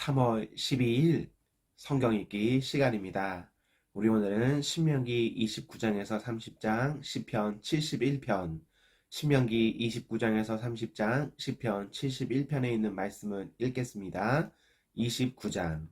3월 12일 성경 읽기 시간입니다. 우리 오늘은 신명기 29장에서 30장, 시편 71편, 신명기 29장에서 30장, 시편 71편에 있는 말씀을 읽겠습니다. 29장.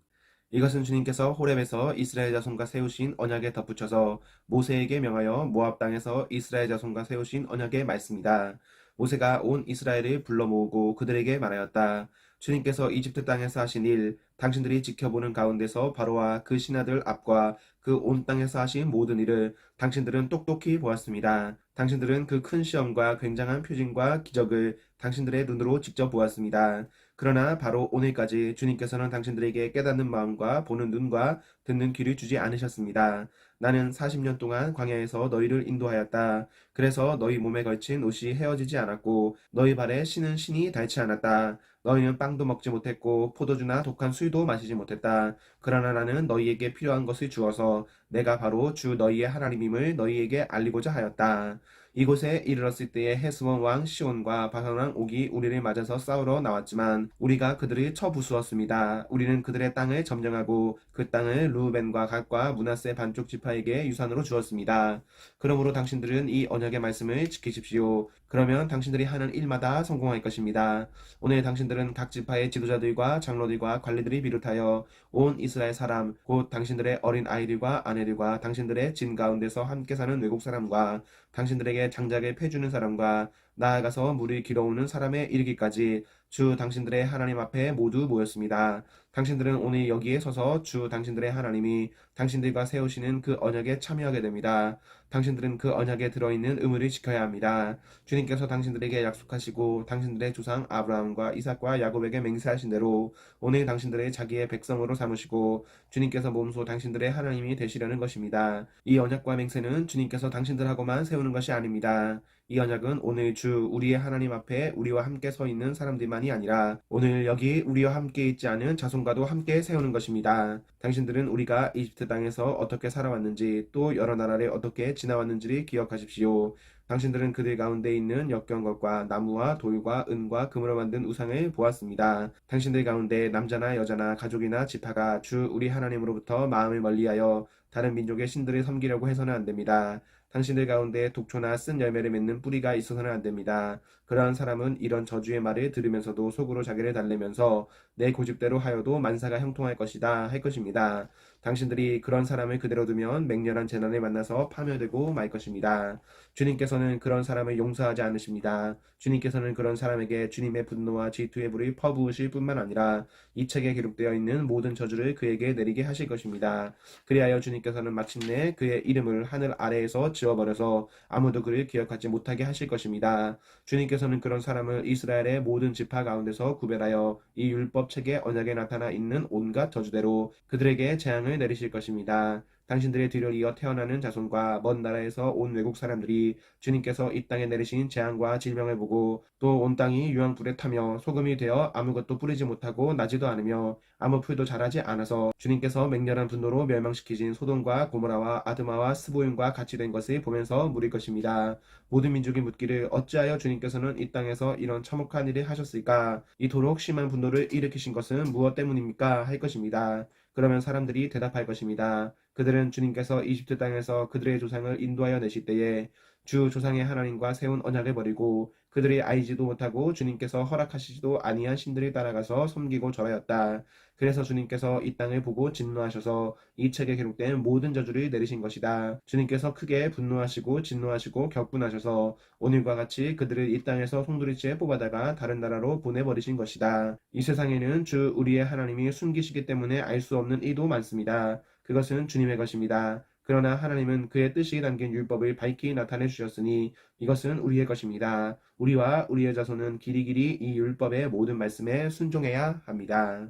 이것은 주님께서 호렙에서 이스라엘 자손과 세우신 언약에 덧붙여서 모세에게 명하여 모압 땅에서 이스라엘 자손과 세우신 언약의 말씀이다. 모세가 온 이스라엘을 불러 모으고 그들에게 말하였다. 주님께서 이집트 땅에서 하신 일, 당신들이 지켜보는 가운데서 바로와 그 신하들 앞과 그 온 땅에서 하신 모든 일을 당신들은 똑똑히 보았습니다. 당신들은 그 큰 시험과 굉장한 표징과 기적을 당신들의 눈으로 직접 보았습니다. 그러나 바로 오늘까지 주님께서는 당신들에게 깨닫는 마음과 보는 눈과 듣는 귀를 주지 않으셨습니다. 나는 40년 동안 광야에서 너희를 인도하였다. 그래서 너희 몸에 걸친 옷이 헤어지지 않았고 너희 발에 신은 신이 닳지 않았다. 너희는 빵도 먹지 못했고 포도주나 독한 술도 마시지 못했다. 그러나 나는 너희에게 필요한 것을 주어서 내가 바로 주 너희의 하나님임을 너희에게 알리고자 하였다. 이곳에 이르렀을 때에 헤스본 왕 시온과 바산 왕 옥이 우리를 맞아서 싸우러 나왔지만 우리가 그들을 쳐부수었습니다. 우리는 그들의 땅을 점령하고 그 땅을 르우벤과 갓과 므낫세 반쪽 지파에게 유산으로 주었습니다. 그러므로 당신들은 이 언약의 말씀을 지키십시오. 그러면 당신들이 하는 일마다 성공할 것입니다. 오늘 당신들은 각 지파의 지도자들과 장로들과 관리들이 비롯하여 온 이스라엘 사람 곧 당신들의 어린 아이들과 아내들과 당신들의 진 가운데서 함께 사는 외국 사람과 당신들에게 장작을 패주는 사람과 나아가서 물을 길어오는 사람에 이르기까지 주 당신들의 하나님 앞에 모두 모였습니다. 당신들은 오늘 여기에 서서 주 당신들의 하나님이 당신들과 세우시는 그 언약에 참여하게 됩니다. 당신들은 그 언약에 들어있는 의무를 지켜야 합니다. 주님께서 당신들에게 약속하시고 당신들의 조상 아브라함과 이삭과 야곱에게 맹세하신 대로 오늘 당신들의 자기의 백성으로 삼으시고 주님께서 몸소 당신들의 하나님이 되시려는 것입니다. 이 언약과 맹세는 주님께서 당신들하고만 세우는 것이 아닙니다. 이 언약은 오늘 주 우리의 하나님 앞에 우리와 함께 서 있는 사람들만이 아니라 오늘 여기 우리와 함께 있지 않은 자손과도 함께 세우는 것입니다. 당신들은 우리가 이집트 땅에서 어떻게 살아왔는지 또 여러 나라를 어떻게 지나왔는지를 기억하십시오. 당신들은 그들 가운데 있는 역겨운 것과 나무와 돌과 은과 금으로 만든 우상을 보았습니다. 당신들 가운데 남자나 여자나 가족이나 지파가 주 우리 하나님으로부터 마음을 멀리하여 다른 민족의 신들을 섬기려고 해서는 안 됩니다. 당신들 가운데 독초나 쓴 열매를 맺는 뿌리가 있어서는 안 됩니다. 그러한 사람은 이런 저주의 말을 들으면서도 속으로 자기를 달래면서 내 고집대로 하여도 만사가 형통할 것이다 할 것입니다. 당신들이 그런 사람을 그대로 두면 맹렬한 재난을 만나서 파멸되고 말 것입니다. 주님께서는 그런 사람을 용서하지 않으십니다. 주님께서는 그런 사람에게 주님의 분노와 질투의 불을 퍼부으실 뿐만 아니라 이 책에 기록되어 있는 모든 저주를 그에게 내리게 하실 것입니다. 그리하여 주님께서는 마침내 그의 이름을 하늘 아래에서 지워버려서 아무도 그를 기억하지 못하게 하실 것입니다. 주님께서는 그런 사람을 이스라엘의 모든 지파 가운데서 구별하여 이 율법책의 언약에 나타나 있는 온갖 저주대로 그들에게 재앙을 내리실 것입니다. 당신들의 뒤를 이어 태어나는 자손과 먼 나라에서 온 외국 사람들이 주님께서 이 땅에 내리신 재앙과 질병을 보고 또 온 땅이 유황불에 타며 소금이 되어 아무것도 뿌리지 못하고 나지도 않으며 아무 풀도 자라지 않아서 주님께서 맹렬한 분노로 멸망시키신 소돔과 고모라와 아드마와 스보임과 같이 된 것을 보면서 물을 것입니다. 모든 민족이 묻기를 어찌하여 주님께서는 이 땅에서 이런 참혹한 일을 하셨을까? 이토록 심한 분노를 일으키신 것은 무엇 때문입니까? 할 것입니다. 그러면 사람들이 대답할 것입니다. 그들은 주님께서 이집트 땅에서 그들의 조상을 인도하여 내실 때에 주 조상의 하나님과 세운 언약을 버리고 그들이 알지도 못하고 주님께서 허락하시지도 아니한 신들을 따라가서 섬기고 절하였다. 그래서 주님께서 이 땅을 보고 진노하셔서 이 책에 기록된 모든 저주를 내리신 것이다. 주님께서 크게 분노하시고 진노하시고 격분하셔서 오늘과 같이 그들을 이 땅에서 송두리째 뽑아다가 다른 나라로 보내버리신 것이다. 이 세상에는 주 우리의 하나님이 숨기시기 때문에 알 수 없는 이도 많습니다. 그것은 주님의 것입니다. 그러나 하나님은 그의 뜻이 담긴 율법을 밝히 나타내 주셨으니 이것은 우리의 것입니다. 우리와 우리의 자손은 길이길이 이 율법의 모든 말씀에 순종해야 합니다.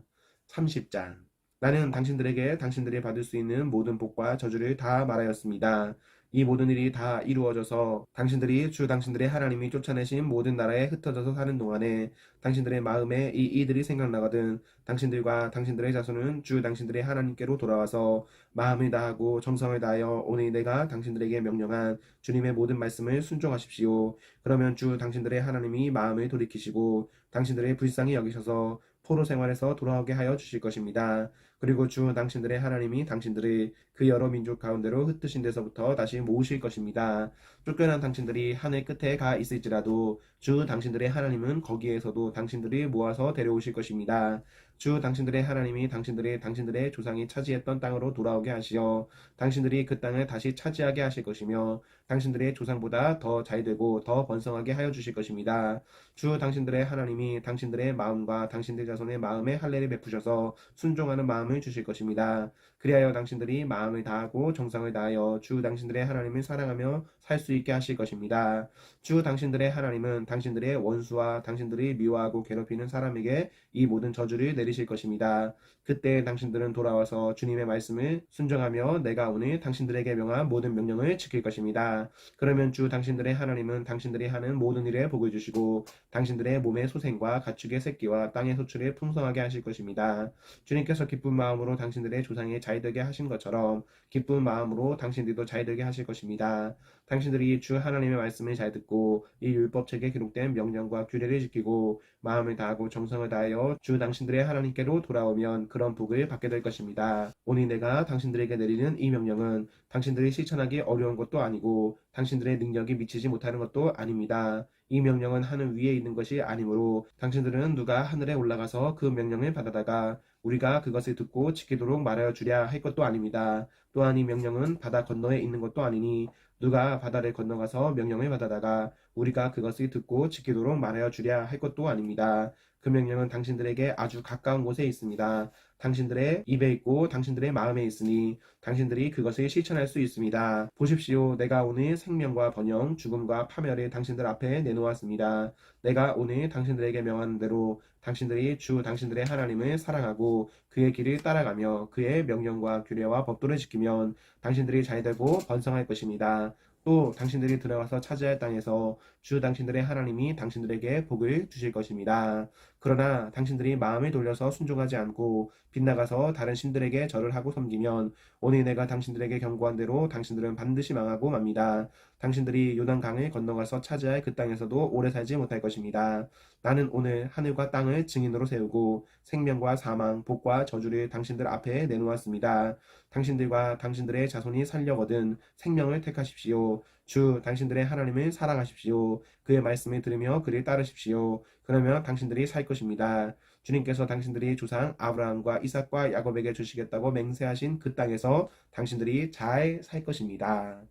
30장. 나는 당신들에게 당신들이 받을 수 있는 모든 복과 저주를 다 말하였습니다. 이 모든 일이 다 이루어져서 당신들이 주 당신들의 하나님이 쫓아내신 모든 나라에 흩어져서 사는 동안에 당신들의 마음에 이 이들이 생각나거든 당신들과 당신들의 자손은 주 당신들의 하나님께로 돌아와서 마음을 다하고 정성을 다하여 오늘 내가 당신들에게 명령한 주님의 모든 말씀을 순종하십시오. 그러면 주 당신들의 하나님이 마음을 돌이키시고 당신들의 불쌍히 여기셔서 포로 생활에서 돌아오게 하여 주실 것입니다. 그리고 주 당신들의 하나님이 당신들을 그 여러 민족 가운데로 흩으신 데서부터 다시 모으실 것입니다. 쫓겨난 당신들이 하늘 끝에 가 있을지라도 주 당신들의 하나님은 거기에서도 당신들을 모아서 데려오실 것입니다. 주 당신들의 하나님이 당신들의 조상이 차지했던 땅으로 돌아오게 하시어 당신들이 그 땅을 다시 차지하게 하실 것이며 당신들의 조상보다 더 잘되고 더 번성하게 하여 주실 것입니다. 주 당신들의 하나님이 당신들의 마음과 당신들 자손의 마음에 할례를 베푸셔서 순종하는 마음을 주실 것입니다. 그리하여 당신들이 마음을 다하고 정성을 다하여 주 당신들의 하나님을 사랑하며 살 수 있게 하실 것입니다. 주 당신들의 하나님은 당신들의 원수와 당신들이 미워하고 괴롭히는 사람에게 이 모든 저주를 내리실 것입니다. 그때 당신들은 돌아와서 주님의 말씀을 순종하며 내가 오늘 당신들에게 명한 모든 명령을 지킬 것입니다. 그러면 주 당신들의 하나님은 당신들이 하는 모든 일에 복을 주시고 당신들의 몸의 소생과 가축의 새끼와 땅의 소출을 풍성하게 하실 것입니다. 주님께서 기쁜 마음으로 당신들의 조상이 잘되게 하신 것처럼 기쁜 마음으로 당신들도 잘되게 하실 것입니다. 당신들이 주 하나님의 말씀을 잘 듣고 이 율법책에 기록된 명령과 규례를 지키고 마음을 다하고 정성을 다하여 주 당신들의 하나님께로 돌아오면 그런 복을 받게 될 것입니다. 오늘 내가 당신들에게 내리는 이 명령은 당신들이 실천하기 어려운 것도 아니고 당신들의 능력이 미치지 못하는 것도 아닙니다. 이 명령은 하늘 위에 있는 것이 아니므로 당신들은 누가 하늘에 올라가서 그 명령을 받아다가 우리가 그것을 듣고 지키도록 말하여 주랴 할 것도 아닙니다. 또한 이 명령은 바다 건너에 있는 것도 아니니 누가 바다를 건너가서 명령을 받아다가 우리가 그것을 듣고 지키도록 말하여 주랴 할 것도 아닙니다. 그 명령은 당신들에게 아주 가까운 곳에 있습니다. 당신들의 입에 있고 당신들의 마음에 있으니 당신들이 그것을 실천할 수 있습니다. 보십시오. 내가 오늘 생명과 번영, 죽음과 파멸을 당신들 앞에 내놓았습니다. 내가 오늘 당신들에게 명하는 대로 당신들이 주 당신들의 하나님을 사랑하고 그의 길을 따라가며 그의 명령과 규례와 법도를 지키면 당신들이 잘되고 번성할 것입니다. 또 당신들이 들어가서 차지할 땅에서 주 당신들의 하나님이 당신들에게 복을 주실 것입니다. 그러나 당신들이 마음을 돌려서 순종하지 않고 빗나가서 다른 신들에게 절을 하고 섬기면 오늘 내가 당신들에게 경고한 대로 당신들은 반드시 망하고 맙니다. 당신들이 요단강을 건너가서 차지할 그 땅에서도 오래 살지 못할 것입니다. 나는 오늘 하늘과 땅을 증인으로 세우고 생명과 사망, 복과 저주를 당신들 앞에 내놓았습니다. 당신들과 당신들의 자손이 살려거든 생명을 택하십시오. 주 당신들의 하나님을 사랑하십시오. 그의 말씀을 들으며 그를 따르십시오. 그러면 당신들이 살 것입니다. 주님께서 당신들이 조상 아브라함과 이삭과 야곱에게 주시겠다고 맹세하신 그 땅에서 당신들이 잘 살 것입니다.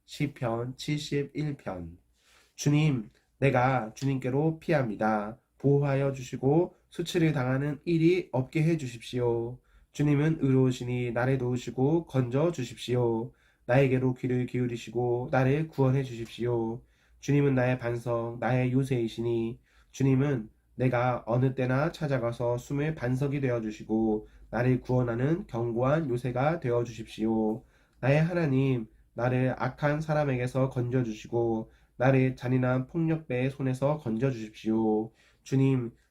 시편 71편. 주님, 내가 주님께로 피합니다. 보호하여 주시고 수치를 당하는 일이 없게 해 주십시오. 주님은 의로우시니 나를 도우시고 건져 주십시오. 나에게로 귀를 기울이시고 나를 구원해 주십시오. 주님은 나의 반석, 나의 요새이시니 주님은 내가 어느 때나 찾아가서 숨을 반석이 되어 주시고 나를 구원하는 견고한 요새가 되어 주십시오. 나의 하나님, 나를 악한 사람에게서 건져 주시고 나를 잔인한 폭력배의 손에서 건져 주십시오.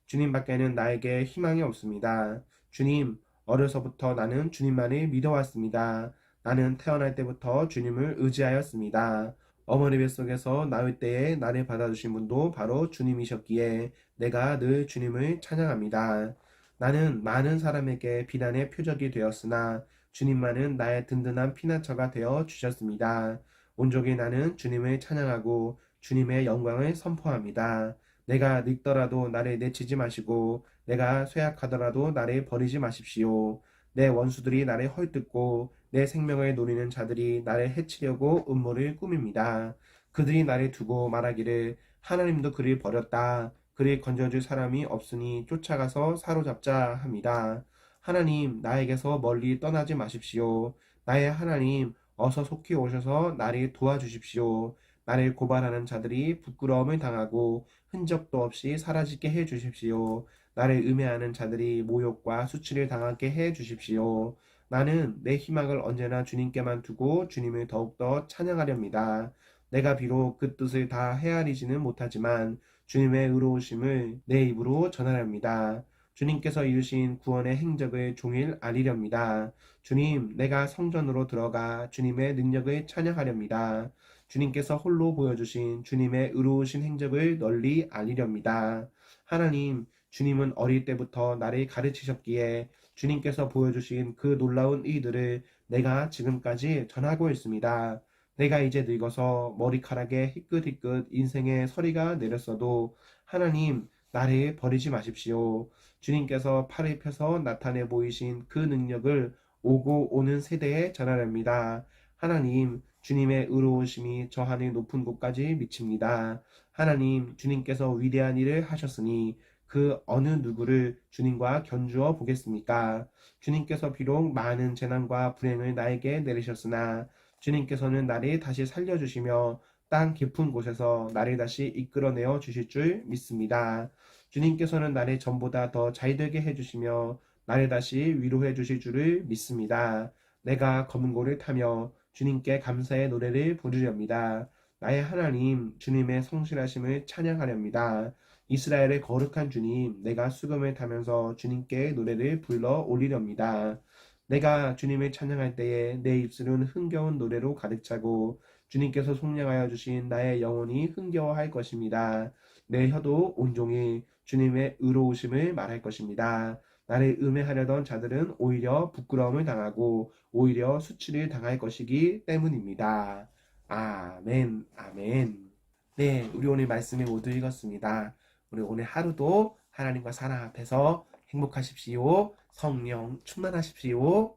주님밖에는 나에게 희망이 없습니다. 주님, 어려서부터 나는 주님만을 믿어왔습니다. 나는 태어날 때부터 주님을 의지하였습니다. 어머니 뱃속에서 나올 때에 나를 받아주신 분도 바로 주님이셨기에 내가 늘 주님을 찬양합니다. 나는 많은 사람에게 비난의 표적이 되었으나 주님만은 나의 든든한 피난처가 되어 주셨습니다. 온종일 나는 주님을 찬양하고 주님의 영광을 선포합니다. 내가 늙더라도 나를 내치지 마시고 내가 쇠약하더라도 나를 버리지 마십시오. 내 원수들이 나를 헐뜯고 내 생명을 노리는 자들이 나를 해치려고 음모를 꾸밉니다. 그들이 나를 두고 말하기를 하나님도 그를 버렸다. 그를 건져줄 사람이 없으니 쫓아가서 사로잡자 합니다. 하나님, 나에게서 멀리 떠나지 마십시오. 나의 하나님, 어서 속히 오셔서 나를 도와주십시오. 나를 고발하는 자들이 부끄러움을 당하고 흔적도 없이 사라지게 해 주십시오. 나를 음해하는 자들이 모욕과 수치를 당하게 해 주십시오. 나는 내 희망을 언제나 주님께만 두고 주님을 더욱더 찬양하렵니다. 내가 비록 그 뜻을 다 헤아리지는 못하지만 주님의 의로우심을 내 입으로 전하렵니다. 주님께서 이루신 구원의 행적을 종일 알리렵니다. 주님, 내가 성전으로 들어가 주님의 능력을 찬양하렵니다. 주님께서 홀로 보여주신 주님의 의로우신 행적을 널리 알리렵니다. 하나님, 주님은 어릴 때부터 나를 가르치셨기에 주님께서 보여주신 그 놀라운 일들을 내가 지금까지 전하고 있습니다. 내가 이제 늙어서 머리카락에 희끗희끗 인생의 서리가 내렸어도 하나님, 나를 버리지 마십시오. 주님께서 팔을 펴서 나타내 보이신 그 능력을 오고 오는 세대에 전하렵니다. 하나님, 주님의 의로우심이 저 하늘 높은 곳까지 미칩니다. 하나님, 주님께서 위대한 일을 하셨으니 그 어느 누구를 주님과 견주어 보겠습니까? 주님께서 비록 많은 재난과 불행을 나에게 내리셨으나 주님께서는 나를 다시 살려주시며 땅 깊은 곳에서 나를 다시 이끌어내어 주실 줄 믿습니다. 주님께서는 나를 전보다 더 잘되게 해주시며 나를 다시 위로해 주실 줄을 믿습니다. 내가 검은 고를 타며 주님께 감사의 노래를 부르렵니다. 나의 하나님, 주님의 성실하심을 찬양하렵니다. 이스라엘의 거룩한 주님, 내가 수금을 타면서 주님께 노래를 불러 올리렵니다. 내가 주님을 찬양할 때에 내 입술은 흥겨운 노래로 가득 차고 주님께서 속량하여 주신 나의 영혼이 흥겨워할 것입니다. 내 혀도 온종일 주님의 의로우심을 말할 것입니다. 나를 음해하려던 자들은 오히려 부끄러움을 당하고 오히려 수치를 당할 것이기 때문입니다. 아멘, 아멘. 네, 우리 오늘 말씀을 모두 읽었습니다. 우리 오늘 하루도 하나님과 사랑 앞에서 행복하십시오. 성령 충만하십시오.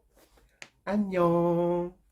안녕.